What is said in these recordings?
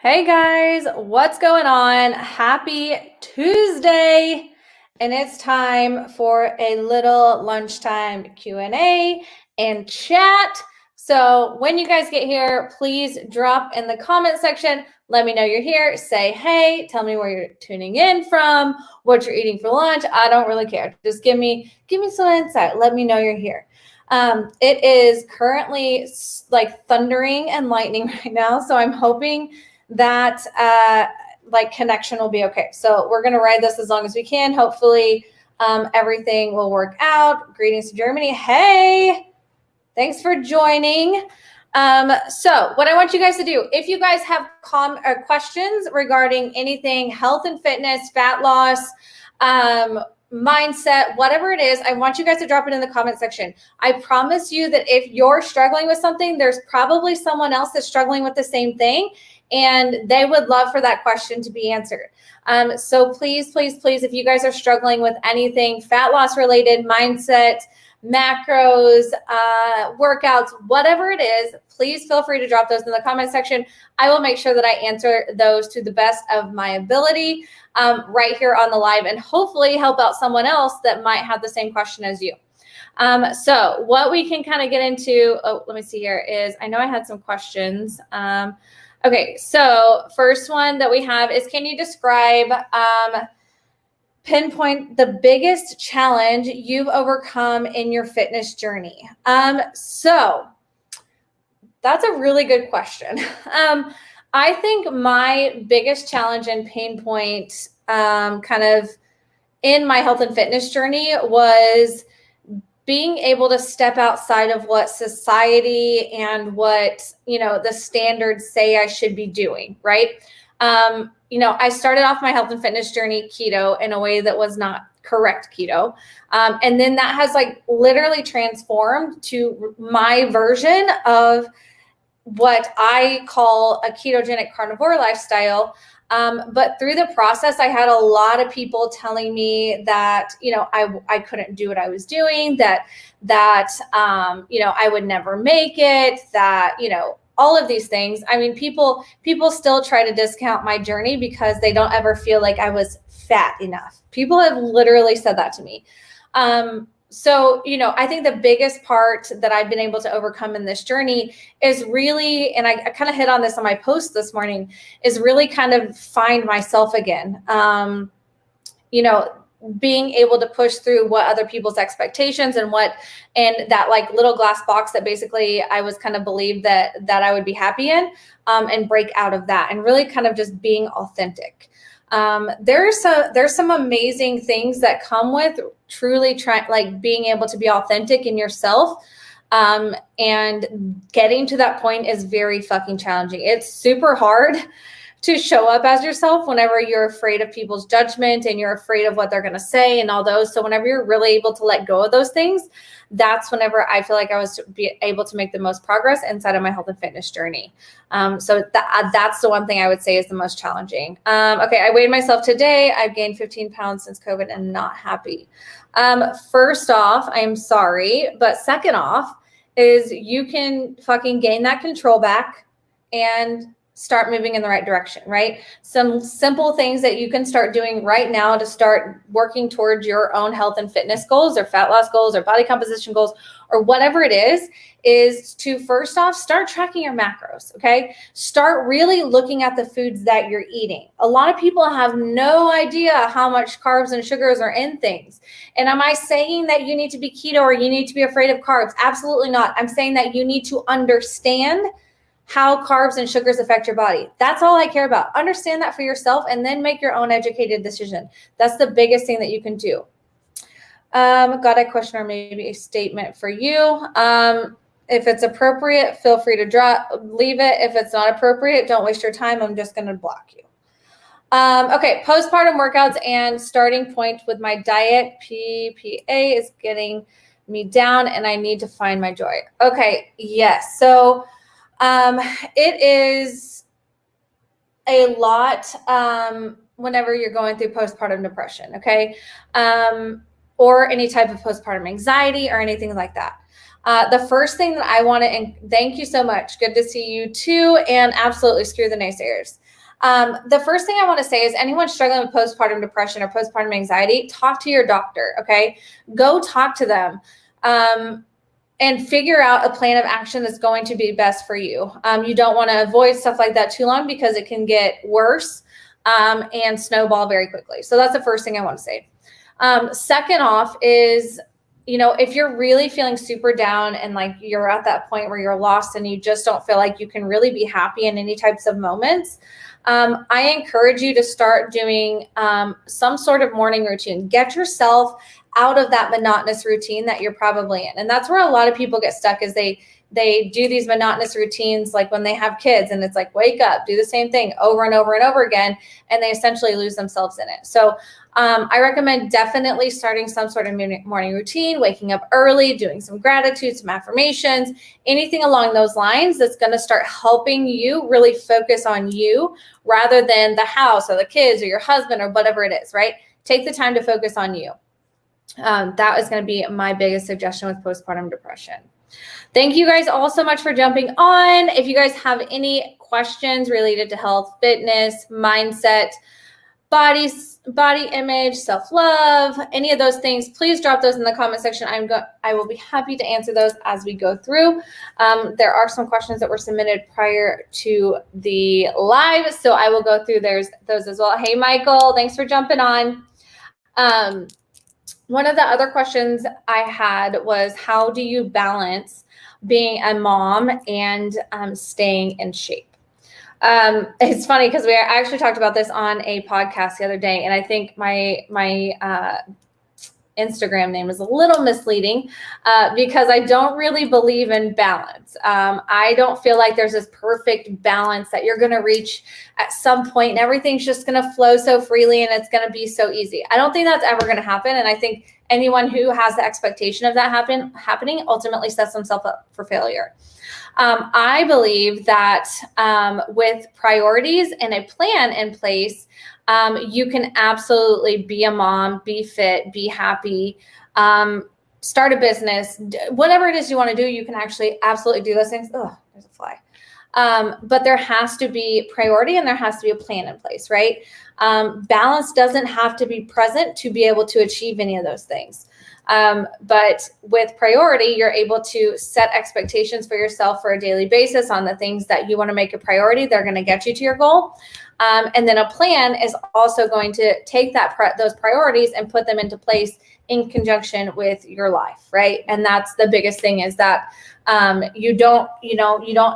Hey guys, what's going on? Happy Tuesday. And it's time for a little lunchtime Q&A and chat. So when you guys get here, please drop in the comment section. Let me know you're here. Say hey, tell me where you're tuning in from, what you're eating for lunch. I don't really care. Just give me some insight. Let me know you're here. It is currently like thundering and lightning right now, so I'm hoping that connection will be okay. So we're going to ride this as long as we can. Hopefully everything will work out. Greetings to Germany. Hey, thanks for joining. So what I want you guys to do, if you guys have questions regarding anything health and fitness, fat loss, mindset, whatever it is, I want you guys to drop it in the comment section. I promise you that if you're struggling with something, there's probably someone else that's struggling with the same thing, and they would love for that question to be answered. So please, please, please, if you guys are struggling with anything fat loss related, mindset, macros, workouts, whatever it is, please feel free to drop those in the comment section. I will make sure that I answer those to the best of my ability right here on the live, and hopefully help out someone else that might have the same question as you. So what we can kind of get into, let me see here, is I know I had some questions. Okay, so first one that we have is, can you describe, pinpoint the biggest challenge you've overcome in your fitness journey? So that's a really good question. I think my biggest challenge and pain point kind of in my health and fitness journey was being able to step outside of what society and what, the standards say I should be doing, right? I started off my health and fitness journey keto in a way that was not correct keto. And then that has literally transformed to my version of what I call a ketogenic carnivore lifestyle. But through the process, I had a lot of people telling me that, I couldn't do what I was doing, that I would never make it, that, all of these things. I mean, people still try to discount my journey because they don't ever feel like I was fat enough. People have literally said that to me. So, I think the biggest part that I've been able to overcome in this journey is really, and I kind of hit on this on my post this morning, is really kind of find myself again. Being able to push through what other people's expectations and that little glass box that basically I was kind of believed that I would be happy in, and break out of that and really kind of just being authentic. There's some amazing things that come with truly being able to be authentic in yourself. And getting to that point is very fucking challenging. It's super hard to show up as yourself whenever you're afraid of people's judgment and you're afraid of what they're going to say and all those. So whenever you're really able to let go of those things, that's whenever I feel like I was able to make the most progress inside of my health and fitness journey. So that's the one thing I would say is the most challenging. Okay, I weighed myself today. I've gained 15 pounds since COVID and not happy. First off, I'm sorry. But second off is you can fucking gain that control back and start moving in the right direction, right? Some simple things that you can start doing right now to start working towards your own health and fitness goals or fat loss goals or body composition goals or whatever it is to first off, start tracking your macros, okay? Start really looking at the foods that you're eating. A lot of people have no idea how much carbs and sugars are in things. And am I saying that you need to be keto or you need to be afraid of carbs? Absolutely not. I'm saying that you need to understand how carbs and sugars affect your body. That's all I care about. Understand that for yourself and then make your own educated decision. That's the biggest thing that you can do. Got a question or maybe a statement for you. If it's appropriate, feel free to leave it. If it's not appropriate, don't waste your time. I'm just going to block you. Okay, postpartum workouts and starting point with my diet. PPA is getting me down and I need to find my joy. Okay, yes. So it is a lot whenever you're going through postpartum depression, okay? Or any type of postpartum anxiety or anything like that. The first thing that I want to, and thank you so much. Good to see you too. And absolutely screw the naysayers. The first thing I want to say is anyone struggling with postpartum depression or postpartum anxiety, talk to your doctor, okay? Go talk to them and figure out a plan of action that's going to be best for you. You don't want to avoid stuff like that too long because it can get worse and snowball very quickly. So that's the first thing I want to say. Second off is, if you're really feeling super down and like you're at that point where you're lost and you just don't feel like you can really be happy in any types of moments, I encourage you to start doing some sort of morning routine. Get yourself out of that monotonous routine that you're probably in. And that's where a lot of people get stuck, is they do these monotonous routines like when they have kids, and it's like, wake up, do the same thing over and over and over again, and they essentially lose themselves in it. So I recommend definitely starting some sort of morning routine, waking up early, doing some gratitude, some affirmations, anything along those lines that's going to start helping you really focus on you rather than the house or the kids or your husband or whatever it is, right? Take the time to focus on you. That is going to be my biggest suggestion with postpartum depression. Thank you guys all so much for jumping on. If you guys have any questions related to health, fitness, mindset, body image, self-love, any of those things, please drop those in the comment section. I will be happy to answer those as we go through. There are some questions that were submitted prior to the live, so I will go through those as well. Hey, Michael, thanks for jumping on. One of the other questions I had was, how do you balance being a mom and staying in shape? It's funny because I actually talked about this on a podcast the other day, and I think my Instagram name is a little misleading because I don't really believe in balance. I don't feel like there's this perfect balance that you're going to reach at some point and everything's just going to flow so freely and it's going to be so easy. I don't think that's ever going to happen. And I think anyone who has the expectation of that happening ultimately sets themselves up for failure. I believe that with priorities and a plan in place, you can absolutely be a mom, be fit, be happy, start a business, whatever it is you want to do, you can actually absolutely do those things. Oh, there's a fly. But there has to be priority and there has to be a plan in place, right? Balance doesn't have to be present to be able to achieve any of those things. But with priority, you're able to set expectations for yourself for a daily basis on the things that you want to make a priority. They're going to get you to your goal. And then a plan is also going to take those priorities and put them into place in conjunction with your life, right? And that's the biggest thing, is that you don't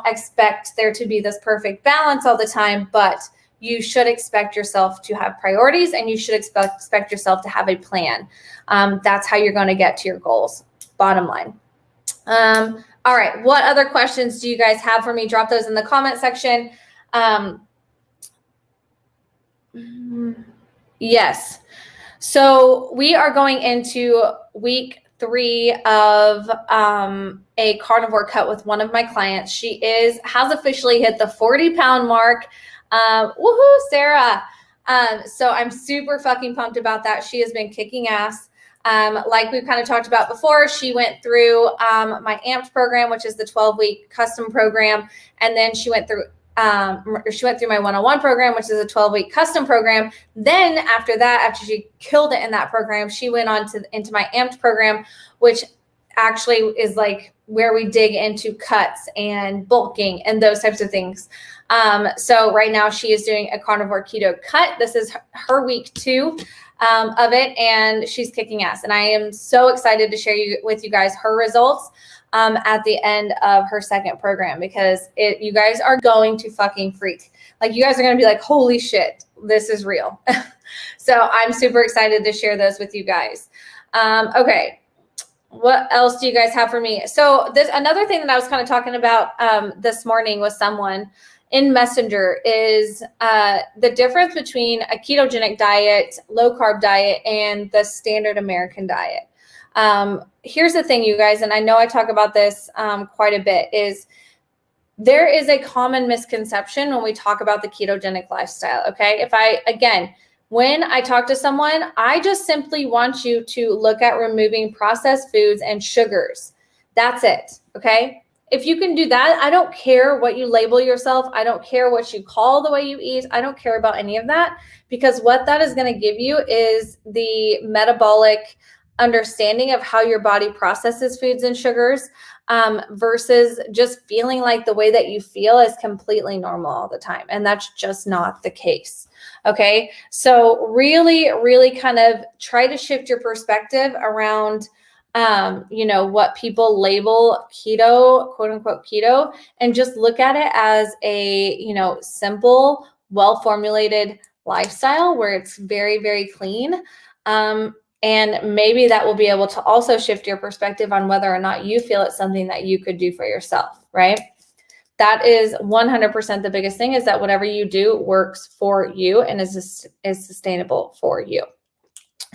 expect there to be this perfect balance all the time, but you should expect yourself to have priorities and you should expect yourself to have a plan. That's how you're going to get to your goals, bottom line. All right. What other questions do you guys have for me? Drop those in the comment section. Yes. So we are going into week 3 of a carnivore cut with one of my clients. She has officially hit the 40-pound mark. Woohoo, Sarah. So I'm super fucking pumped about that. She has been kicking ass. Like we've kind of talked about before, she went through my AMPed program, which is the 12-week custom program. And then she went through my 101 program, which is a 12-week custom program. Then after that, after she killed it in that program, she went on into my AMPed program, which actually is like where we dig into cuts and bulking and those types of things. So right now she is doing a carnivore keto cut. This is her week 2 of it, and she's kicking ass. And I am so excited to share with you guys her results at the end of her second program, because you guys are going to fucking freak. Like, you guys are going to be like, holy shit, this is real. So I'm super excited to share those with you guys. Okay. What else do you guys have for me? So another thing that I was kind of talking about this morning with someone in Messenger is the difference between a ketogenic diet, low carb diet, and the standard American diet. Here's the thing, you guys, and I know I talk about this quite a bit, is there is a common misconception when we talk about the ketogenic lifestyle. Okay. When I talk to someone, I just simply want you to look at removing processed foods and sugars. That's it. Okay. if you can do that, I don't care what you label yourself. I don't care what you call the way you eat. I don't care about any of that, because what that is going to give you is the metabolic understanding of how your body processes foods and sugars, versus just feeling like the way that you feel is completely normal all the time. And that's just not the case. Okay. So really, really kind of try to shift your perspective around what people label keto, quote unquote keto, and just look at it as a, simple, well-formulated lifestyle where it's very, very clean. And maybe that will be able to also shift your perspective on whether or not you feel it's something that you could do for yourself, right? That is 100% the biggest thing, is that whatever you do works for you and is sustainable for you.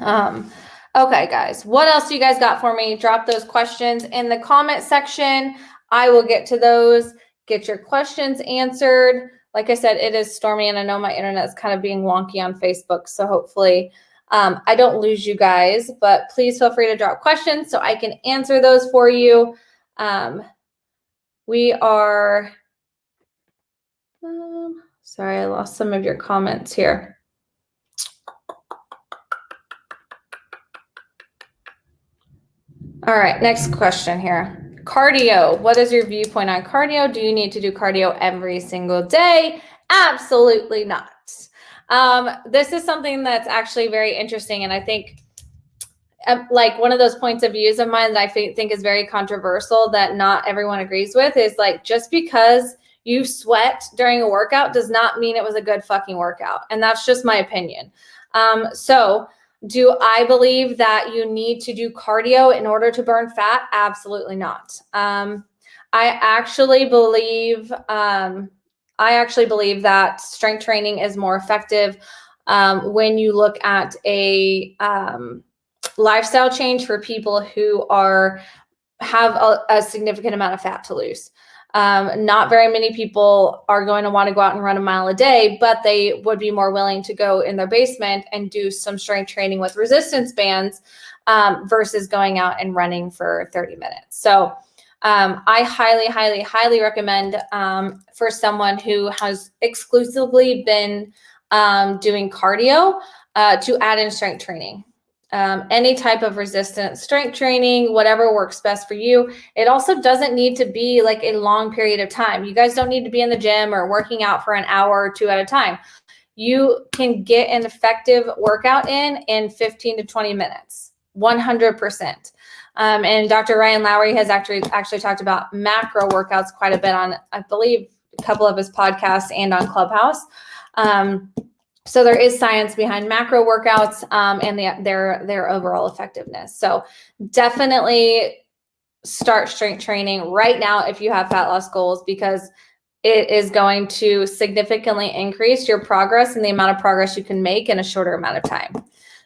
Okay, guys, what else do you guys got for me? Drop those questions in the comment section. I will get to those, get your questions answered. Like I said, it is stormy, and I know my internet is kind of being wonky on Facebook, so hopefully I don't lose you guys, but please feel free to drop questions so I can answer those for you. We are, sorry, I lost some of your comments here. All right, next question here. Cardio. What is your viewpoint on cardio? Do you need to do cardio every single day? Absolutely not. This is something that's actually very interesting, and I think like one of those points of views of mine that I think is very controversial that not everyone agrees with is like, just because you sweat during a workout does not mean it was a good fucking workout. And that's just my opinion. So do I believe that you need to do cardio in order to burn fat? Absolutely not. I actually believe that strength training is more effective when you look at a lifestyle change for people who have a significant amount of fat to lose. Not very many people are going to want to go out and run a mile a day, but they would be more willing to go in their basement and do some strength training with resistance bands versus going out and running for 30 minutes. So I highly, highly, highly recommend for someone who has exclusively been doing cardio to add in strength training. Any type of resistance strength training, whatever works best for you. It also doesn't need to be like a long period of time. You guys don't need to be in the gym or working out for an hour or two at a time. You can get an effective workout in 15 to 20 minutes, 100%. And Dr. Ryan Lowry has actually talked about macro workouts quite a bit on, I believe, a couple of his podcasts and on Clubhouse. So there is science behind macro workouts and their overall effectiveness. So definitely start strength training right now if you have fat loss goals, because it is going to significantly increase your progress and the amount of progress you can make in a shorter amount of time.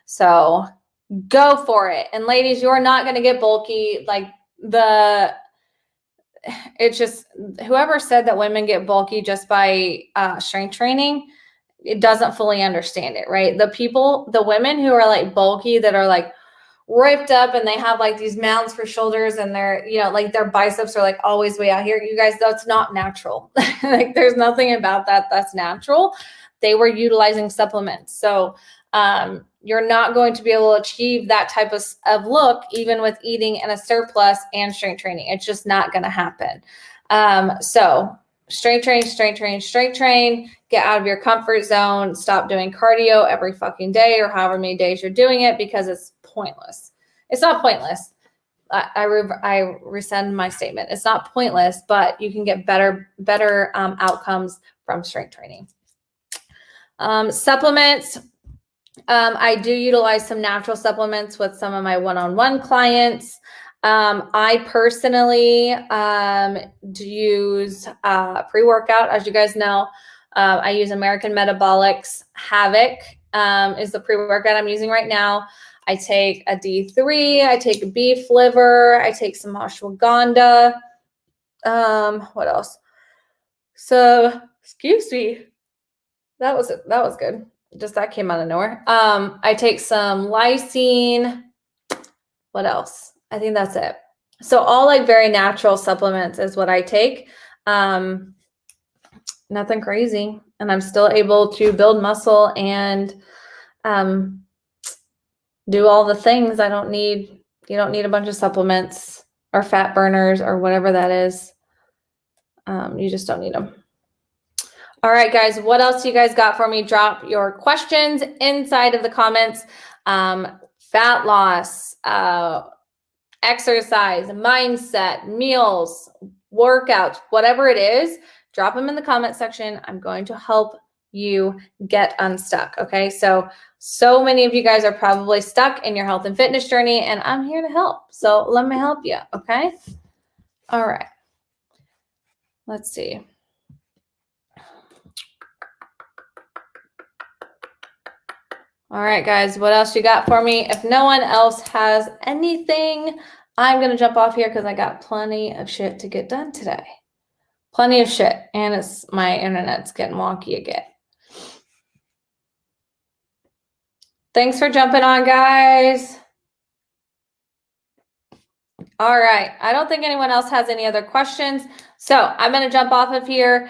So go for it. And ladies, you're not going to get bulky. It's just, whoever said that women get bulky just by strength training, it doesn't fully understand it, right? The women who are like bulky, that are like ripped up and they have like these mounds for shoulders and like their biceps are like always way out here. You guys, that's not natural. Like there's nothing about that that's natural. They were utilizing supplements. So you're not going to be able to achieve that type of look, even with eating in a surplus and strength training. It's just not going to happen. So strength train, get out of your comfort zone, stop doing cardio every fucking day or however many days you're doing it, because it's pointless. It's not pointless. I rescind my statement. It's not pointless, but you can get better outcomes from strength training. Supplements. I do utilize some natural supplements with some of my one-on-one clients. I personally use pre-workout. As you guys know, I use American Metabolics Havoc is the pre-workout I'm using right now. I take a D3, I take a beef liver, I take some ashwagandha. What else? So, excuse me. That was good. Just that came out of nowhere. I take some lysine. What else? I think that's it. So all like very natural supplements is what I take. Nothing crazy. And I'm still able to build muscle and do all the things. You don't need a bunch of supplements or fat burners or whatever that is. You just don't need them. All right, guys, what else you guys got for me? Drop your questions inside of the comments. Fat loss, exercise, mindset, meals, workouts, whatever it is, drop them in the comment section. I'm going to help you get unstuck. Okay. So many of you guys are probably stuck in your health and fitness journey, and I'm here to help. So let me help you. Okay. All right. Let's see. All right, guys, what else you got for me? If no one else has anything, I'm going to jump off here because I got plenty of shit to get done today. Plenty of shit. And my internet's getting wonky again. Thanks for jumping on, guys. All right. I don't think anyone else has any other questions. So I'm going to jump off of here.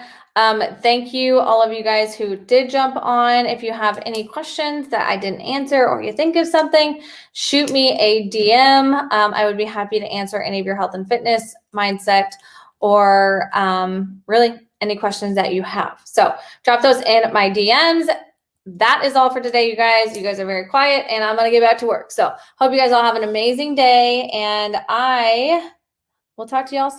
Thank you, all of you guys who did jump on. If you have any questions that I didn't answer or you think of something, shoot me a DM. I would be happy to answer any of your health and fitness, mindset, or really any questions that you have. So drop those in my DMs. That is all for today, you guys. You guys are very quiet, and I'm going to get back to work. So hope you guys all have an amazing day, and I will talk to you all soon.